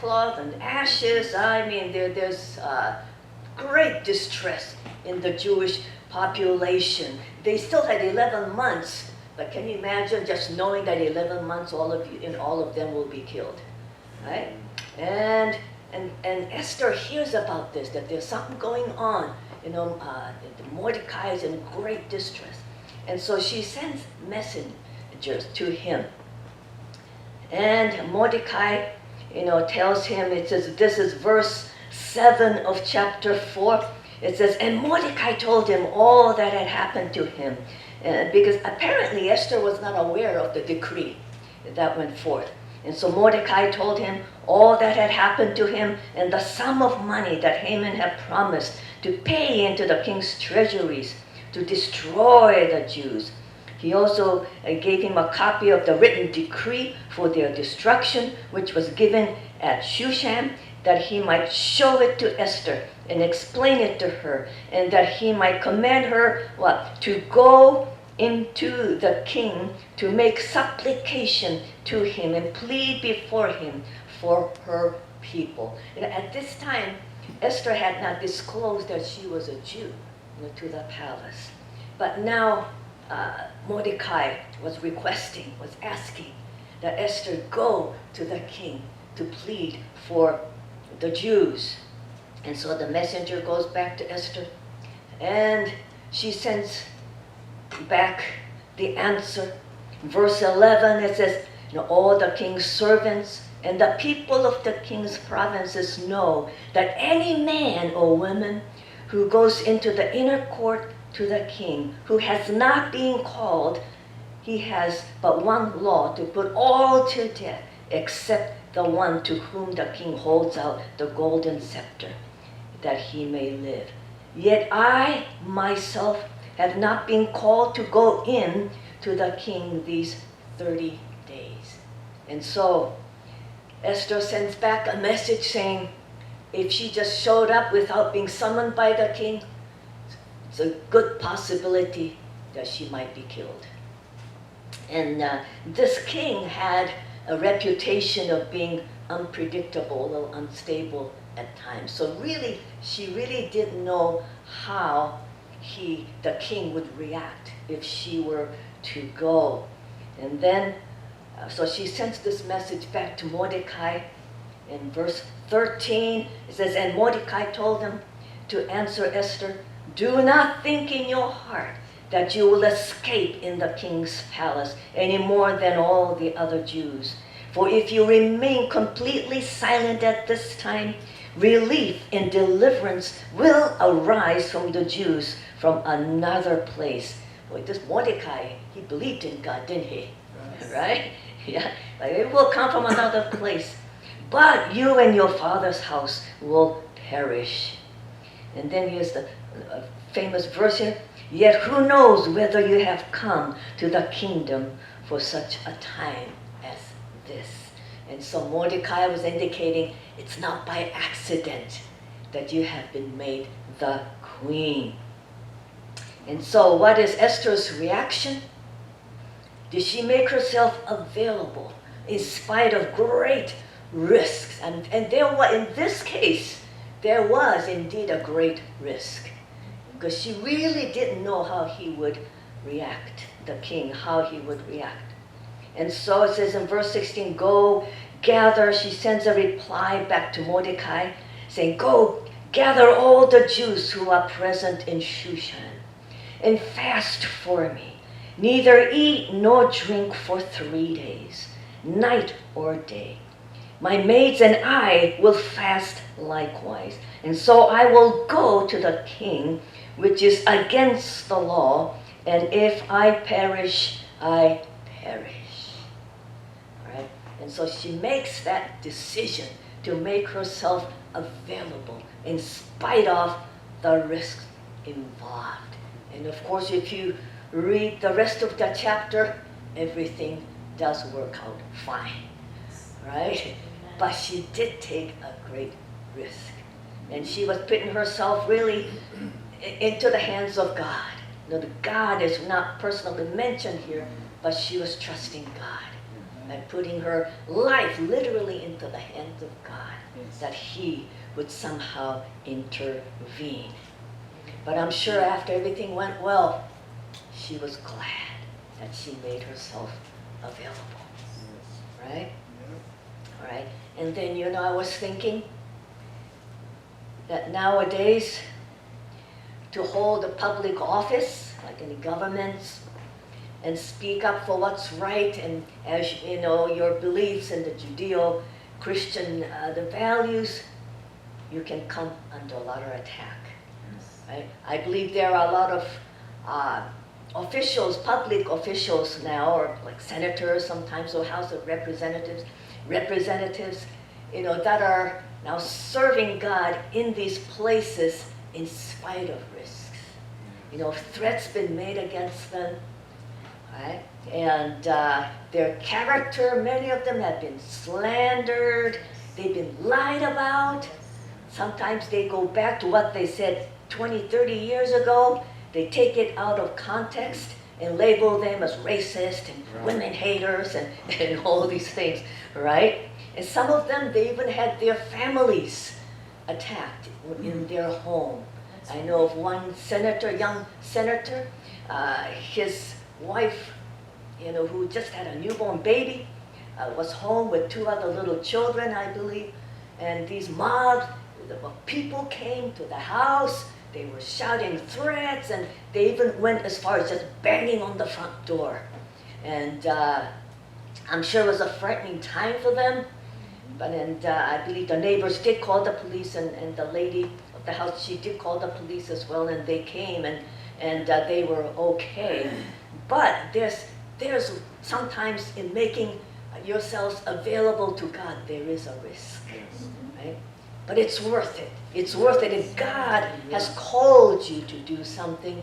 cloth and ashes. I mean, there's great distress in the Jewish population. They still had 11 months, but can you imagine just knowing that 11 months all of them will be killed, right? And Esther hears about this, that there's something going on. Mordecai is in great distress. And so she sends messengers to him. And Mordecai, tells him, it says, this is verse 7 of chapter 4. It says, and Mordecai told him all that had happened to him. Because apparently Esther was not aware of the decree that went forth. And so Mordecai told him all that had happened to him and the sum of money that Haman had promised to pay into the king's treasuries to destroy the Jews. He also gave him a copy of the written decree for their destruction, which was given at Shushan, that he might show it to Esther and explain it to her, and that he might command her to go into the king to make supplication to him and plead before him for her people. At this time, Esther had not disclosed that she was a Jew to the palace. But now Mordecai was asking that Esther go to the king to plead for the Jews. And so the messenger goes back to Esther, and she sends back the answer. Verse 11, it says, all the king's servants and the people of the king's provinces know that any man or woman who goes into the inner court to the king, who has not been called, he has but one law, to put all to death, except the one to whom the king holds out the golden scepter, that he may live. Yet I myself have not been called to go in to the king these 30 days. And so Esther sends back a message saying, if she just showed up without being summoned by the king, it's a good possibility that she might be killed. And this king had a reputation of being unpredictable or unstable at times. So she really didn't know how the king would react if she were to go. And then, so she sends this message back to Mordecai. In verse 13, it says, and Mordecai told him to answer Esther, do not think in your heart that you will escape in the king's palace any more than all the other Jews. For if you remain completely silent at this time, relief and deliverance will arise from the Jews from another place. Boy, this Mordecai, he believed in God, didn't he? Yes. Right? Yeah, like it will come from another place. But you and your father's house will perish. And then here's the famous verse here. Yet who knows whether you have come to the kingdom for such a time as this. And so Mordecai was indicating it's not by accident that you have been made the queen. And so what is Esther's reaction? Did she make herself available in spite of great risks? And there was, in this case, there was indeed a great risk, because she really didn't know how he would react, the king, how he would react. And so it says in verse 16, go gather, she sends a reply back to Mordecai, saying, go gather all the Jews who are present in Shushan, and fast for me. Neither eat nor drink for 3 days, night or day. My maids and I will fast likewise. And so I will go to the king, which is against the law, and if I perish, I perish. All right? And so she makes that decision to make herself available in spite of the risks involved. And of course, if you read the rest of the chapter, everything does work out fine, right? But she did take a great risk. And she was putting herself really into the hands of God. God is not personally mentioned here, but she was trusting God. and putting her life literally into the hands of God, that He would somehow intervene. But I'm sure after everything went well, she was glad that she made herself available. Right? All right. And then, I was thinking that nowadays, to hold a public office, like in the governments, and speak up for what's right, and as your beliefs in the Judeo-Christian, the values, you can come under a lot of attack. Right? I believe there are a lot of officials, public officials now, or like senators sometimes, or House of Representatives, that are now serving God in these places in spite of risks. Threats been made against them, right? And their character, many of them have been slandered, they've been lied about. Sometimes they go back to what they said 20, 30 years ago. They take it out of context and label them as racist and women haters and all these things, right? And some of them, they even had their families attacked in their home. I know of one senator, young senator, his wife, who just had a newborn baby, was home with 2 other little children, I believe, and these mob people came to the house. They were shouting threats, and they even went as far as just banging on the front door. And I'm sure it was a frightening time for them. And I believe the neighbors did call the police, and the lady of the house, she did call the police as well, and they came, and they were okay. But there's sometimes in making yourselves available to God, there is a risk, right? But it's worth it. It's worth it. If God has called you to do something,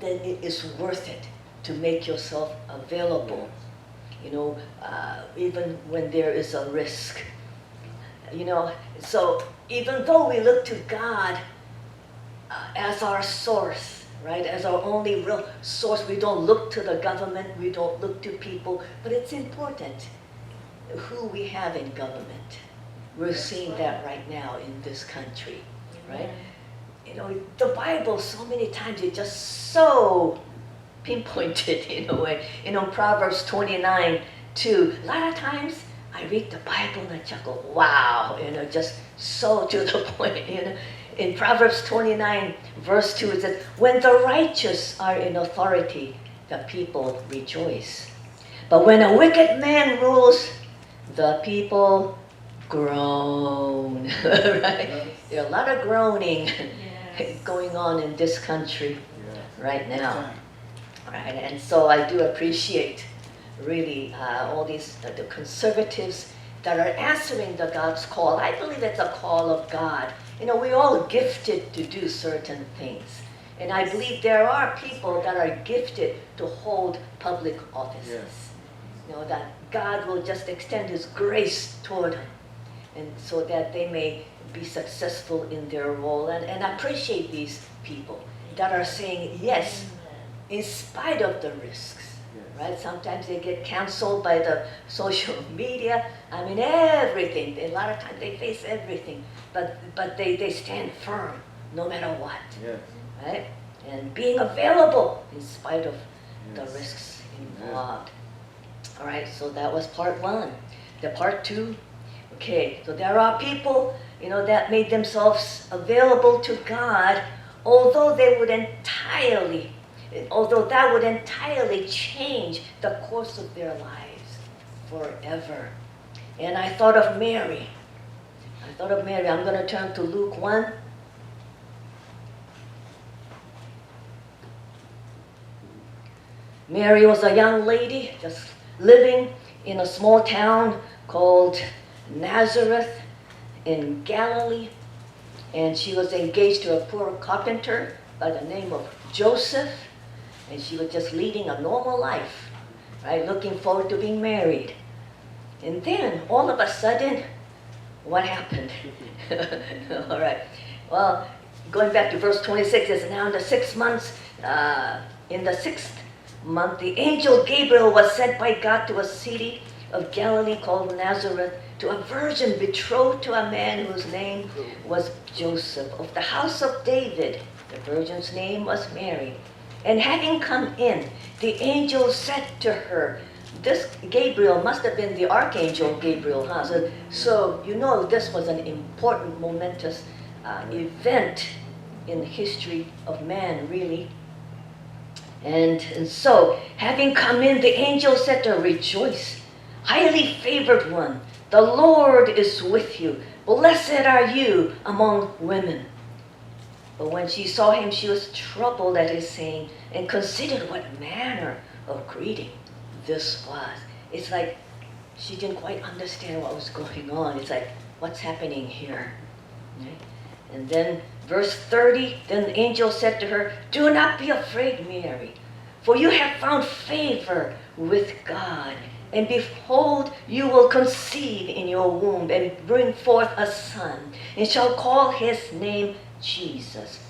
then it is worth it to make yourself available, even when there is a risk. So even though we look to God as our source, right, as our only real source, we don't look to the government, we don't look to people, but it's important who we have in government. We're seeing that right now in this country, right? The Bible, so many times, it's just so pinpointed in a way. Proverbs 29:2. A lot of times, I read the Bible and I chuckle, wow, just so to the point. In Proverbs 29, verse 2, it says, when the righteous are in authority, the people rejoice. But when a wicked man rules, the people groan. Right? There are a lot of groaning going on in this country right now. Right? And so I do appreciate really all these the conservatives that are answering the God's call. I believe it's a call of God. We're all gifted to do certain things. And I believe there are people that are gifted to hold public offices. That God will just extend His grace toward them, and so that they may be successful in their role. And I appreciate these people that are saying yes, in spite of the risks. Right? Sometimes they get canceled by the social media. I mean, everything. A lot of times they face everything, but they stand firm no matter what. Yes. Right? And being available in spite of the risks involved. All right, so that was part 1. The part 2, okay, so there are people, that made themselves available to God, although that would entirely change the course of their lives forever. And I thought of Mary. I'm going to turn to Luke 1. Mary was a young lady just living in a small town called Nazareth in Galilee. And she was engaged to a poor carpenter by the name of Joseph. And she was just leading a normal life, right? Looking forward to being married. And then, all of a sudden, what happened? All right. Well, going back to verse 26, it's now in the 6 months, in the 6th month, the angel Gabriel was sent by God to a city of Galilee called Nazareth, to a virgin betrothed to a man whose name was Joseph, of the house of David. The virgin's name was Mary. And having come in, the angel said to her, this Gabriel must have been the archangel Gabriel, huh? So you know this was an important, momentous event in the history of man, really. And so, having come in, the angel said to her, rejoice, highly favored one, the Lord is with you. Blessed are you among women. But when she saw him, she was troubled at his saying, and considered what manner of greeting this was. It's like she didn't quite understand what was going on. It's like, what's happening here? Right? And then verse 30, then the angel said to her, do not be afraid, Mary, for you have found favor with God. And behold, you will conceive in your womb and bring forth a son, and shall call his name Jesus.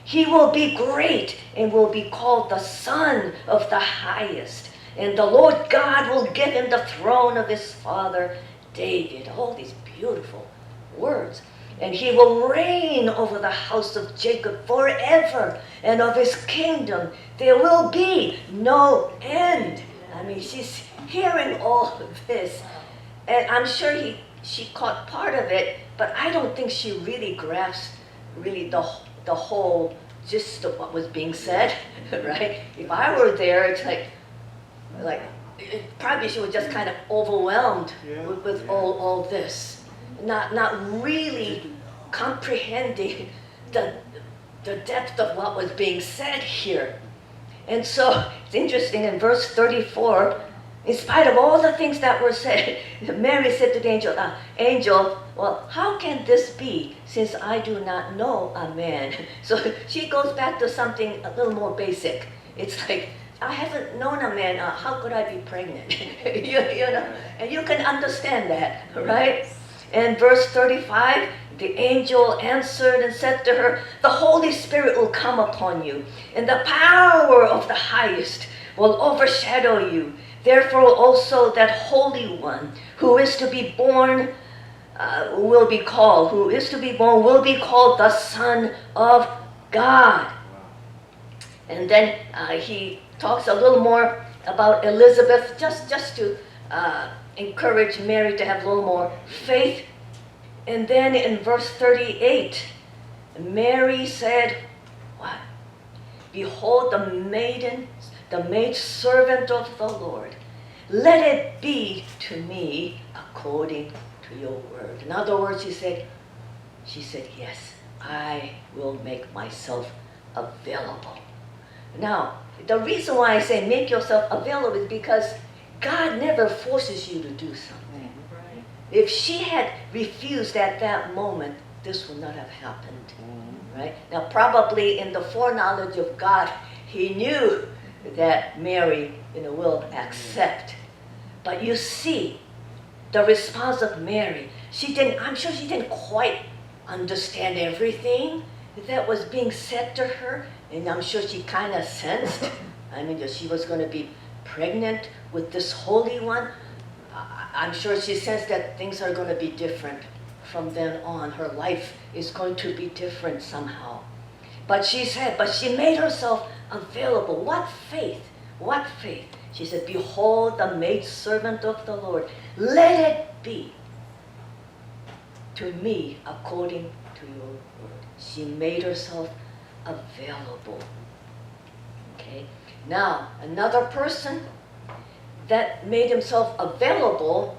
He will be great and will be called the Son of the Highest. And the Lord God will give him the throne of his father David. All these beautiful words. And he will reign over the house of Jacob forever, and of his kingdom there will be no end. I mean, she's hearing all of this, and I'm sure she caught part of it, but I don't think she really grasped the whole gist of what was being said, right? If I were there, it's like probably she was just kind of overwhelmed with all this, not really comprehending the depth of what was being said here. And so it's interesting in verse 34, in spite of all the things that were said, Mary said to the angel, well, how can this be, since I do not know a man? So she goes back to something a little more basic. It's like, I haven't known a man, how could I be pregnant? you know, and you can understand that, right? And verse 35, the angel answered and said to her, the Holy Spirit will come upon you, and the power of the Highest will overshadow you. Therefore also that Holy One who is to be born will be called the Son of God. And then he talks a little more about Elizabeth, just to encourage Mary to have a little more faith. And then in verse 38, Mary said, what? Behold, the maid servant of the Lord. Let it be to me according to your word. In other words, she said, yes, I will make myself available. Now, the reason why I say make yourself available is because God never forces you to do something. If she had refused at that moment, this would not have happened, right? Now, probably in the foreknowledge of God, he knew that Mary, will accept. But you see, the response of Mary, I'm sure she didn't quite understand everything that was being said to her, and I'm sure she kind of sensed, that she was going to be pregnant with this Holy One. I'm sure she sensed that things are going to be different from then on. Her life is going to be different somehow. But she made herself available. What faith? What faith? She said, behold, the maidservant of the Lord. Let it be to me according to your word. She made herself available. Okay. Now, another person that made himself available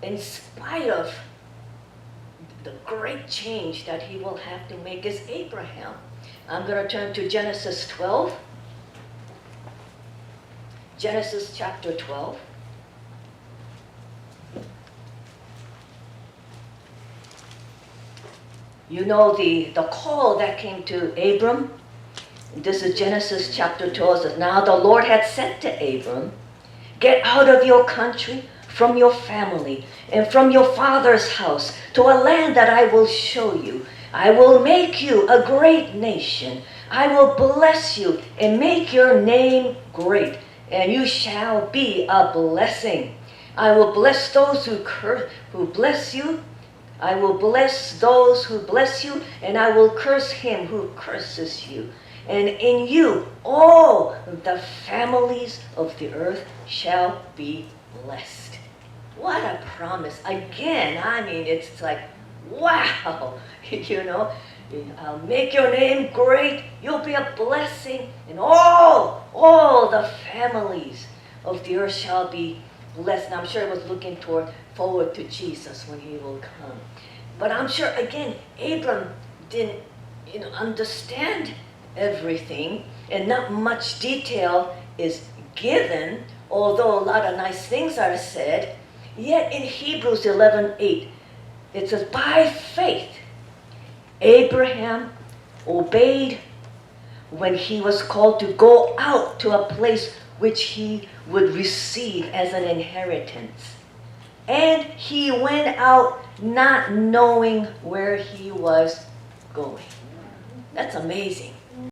in spite of the great change that he will have to make is Abraham. I'm going to turn to Genesis 12. Genesis chapter 12. You know the call that came to Abram. This is Genesis chapter 12. It says, now the Lord had said to Abram, get out of your country, from your family, and from your father's house, to a land that I will show you. I will make you a great nation. I will bless you and make your name great, and you shall be a blessing. I will bless those who bless you. I will bless those who bless you, and I will curse him who curses you. And in you all the families of the earth shall be blessed. What a promise. Again, I mean, it's like, wow, I'll make your name great. You'll be a blessing, and all the families of the earth shall be blessed. And I'm sure it was looking forward to Jesus when he will come. But I'm sure, again, Abram didn't, understand everything, and not much detail is given, although a lot of nice things are said. Yet in Hebrews 11:8, it says, by faith, Abraham obeyed when he was called to go out to a place which he would receive as an inheritance. And he went out not knowing where he was going. That's amazing.